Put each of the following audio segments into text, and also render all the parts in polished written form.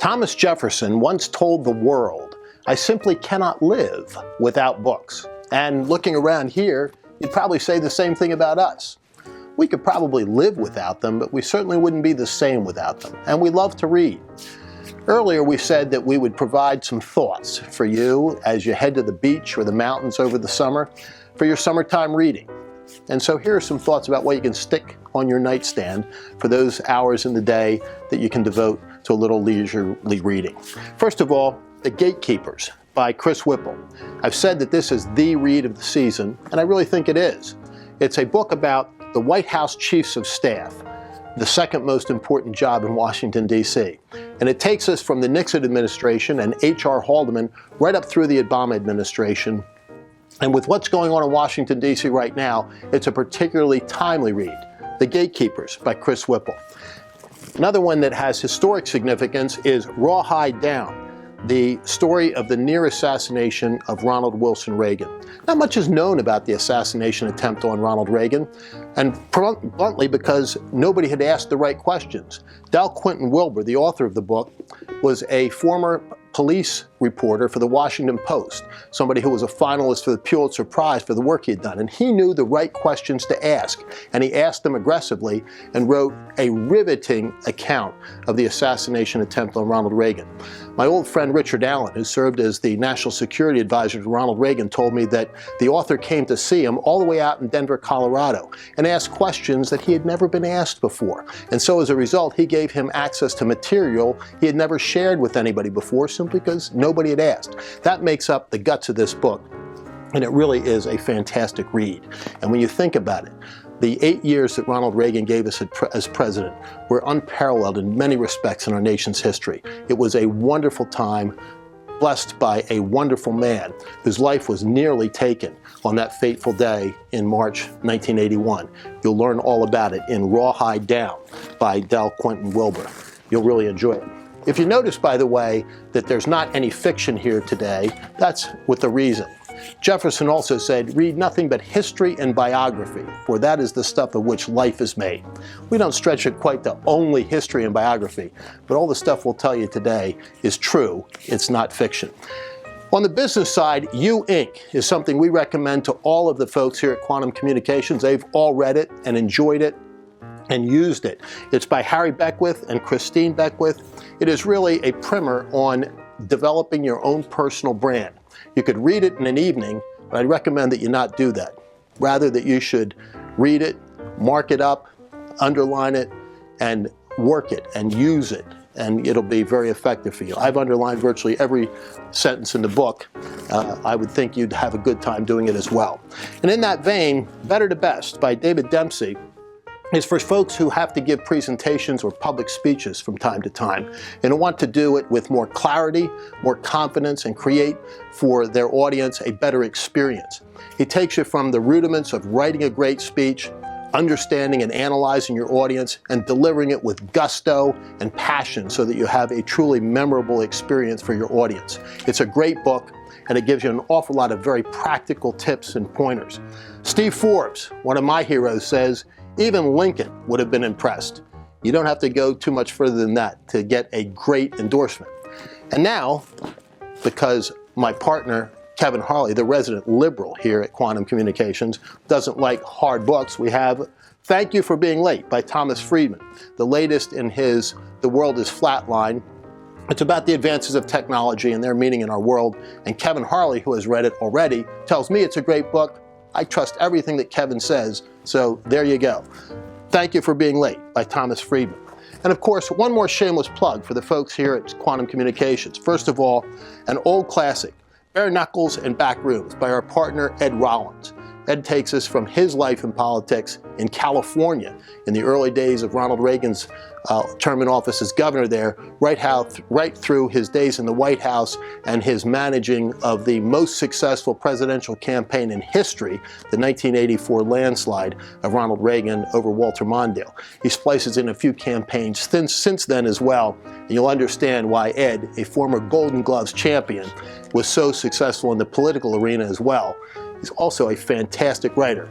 Thomas Jefferson once told the world, "I simply cannot live without books." And looking around here, you'd probably say the same thing about us. We could probably live without them, but we certainly wouldn't be the same without them. And we love to read. Earlier we said that we would provide some thoughts for you as you head to the beach or the mountains over the summer for your summertime reading. And so here are some thoughts about what you can stick on your nightstand for those hours in the day that you can devote to a little leisurely reading. First of all, The Gatekeepers by Chris Whipple. I've said that this is the read of the season, and I really think it is. It's a book about the White House Chiefs of Staff, the second most important job in Washington, D.C. And it takes us from the Nixon administration and H.R. Haldeman right up through the Obama administration. And with what's going on in Washington, D.C. right now, it's a particularly timely read. The Gatekeepers by Chris Whipple. Another one that has historic significance is Rawhide Down, the story of the near assassination of Ronald Wilson Reagan. Not much is known about the assassination attempt on Ronald Reagan, and bluntly because nobody had asked the right questions. Del Quinton Wilbur, the author of the book, was a former police reporter for the Washington Post, somebody who was a finalist for the Pulitzer Prize for the work he had done. And he knew the right questions to ask, and he asked them aggressively and wrote a riveting account of the assassination attempt on Ronald Reagan. My old friend Richard Allen, who served as the National Security Advisor to Ronald Reagan, told me that the author came to see him all the way out in Denver, Colorado, and asked questions that he had never been asked before. And so as a result, he gave him access to material he had never shared with anybody before, simply because nobody had asked. That makes up the guts of this book, and it really is a fantastic read. And when you think about it, the 8 years that Ronald Reagan gave us as president were unparalleled in many respects in our nation's history. It was a wonderful time, blessed by a wonderful man whose life was nearly taken on that fateful day in March 1981. You'll learn all about it in Rawhide Down by Del Quinton Wilbur. You'll really enjoy it. If you notice, by the way, that there's not any fiction here today, that's with a reason. Jefferson also said, "Read nothing but history and biography, for that is the stuff of which life is made." We don't stretch it quite to only history and biography, but all the stuff we'll tell you today is true. It's not fiction. On the business side, You Inc. is something we recommend to all of the folks here at Quantum Communications. They've all read it and enjoyed it and used it. It's by Harry Beckwith and Christine Beckwith. It is really a primer on developing your own personal brand. You could read it in an evening, but I'd recommend that you not do that. Rather that you should read it, mark it up, underline it, and work it and use it, and it'll be very effective for you. I've underlined virtually every sentence in the book. I would think you'd have a good time doing it as well. And in that vein, Better to Best by David Dempsey is for folks who have to give presentations or public speeches from time to time and want to do it with more clarity, more confidence, and create for their audience a better experience. He takes you from the rudiments of writing a great speech, understanding and analyzing your audience, and delivering it with gusto and passion so that you have a truly memorable experience for your audience. It's a great book, and it gives you an awful lot of very practical tips and pointers. Steve Forbes, one of my heroes, says, "Even Lincoln would have been impressed." You don't have to go too much further than that to get a great endorsement. And now, because my partner, Kevin Harley, the resident liberal here at Quantum Communications, doesn't like hard books, we have Thank You for Being Late by Thomas Friedman, the latest in his The World is Flatline. It's about the advances of technology and their meaning in our world. And Kevin Harley, who has read it already, tells me it's a great book. I trust everything that Kevin says, so there you go. Thank You for Being Late by Thomas Friedman. And of course, one more shameless plug for the folks here at Quantum Communications. First of all, an old classic, Bare Knuckles and Backrooms by our partner Ed Rollins. Ed takes us from his life in politics in California in the early days of Ronald Reagan's term in office as governor there, right through his days in the White House and his managing of the most successful presidential campaign in history, the 1984 landslide of Ronald Reagan over Walter Mondale. He splices in a few campaigns since then as well, and you'll understand why Ed, a former Golden Gloves champion, was so successful in the political arena as well. He's also a fantastic writer.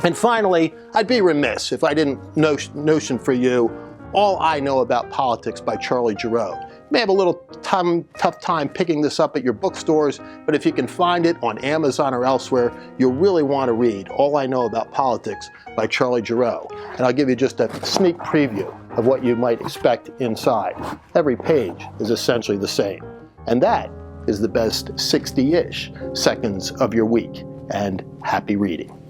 And finally, I'd be remiss if I didn't notion for you All I Know About Politics by Charlie Giroux. You may have a little tough time picking this up at your bookstores, but if you can find it on Amazon or elsewhere, you'll really want to read All I Know About Politics by Charlie Giroux. And I'll give you just a sneak preview of what you might expect inside. Every page is essentially the same. And that is the best 60-ish seconds of your week. And happy reading.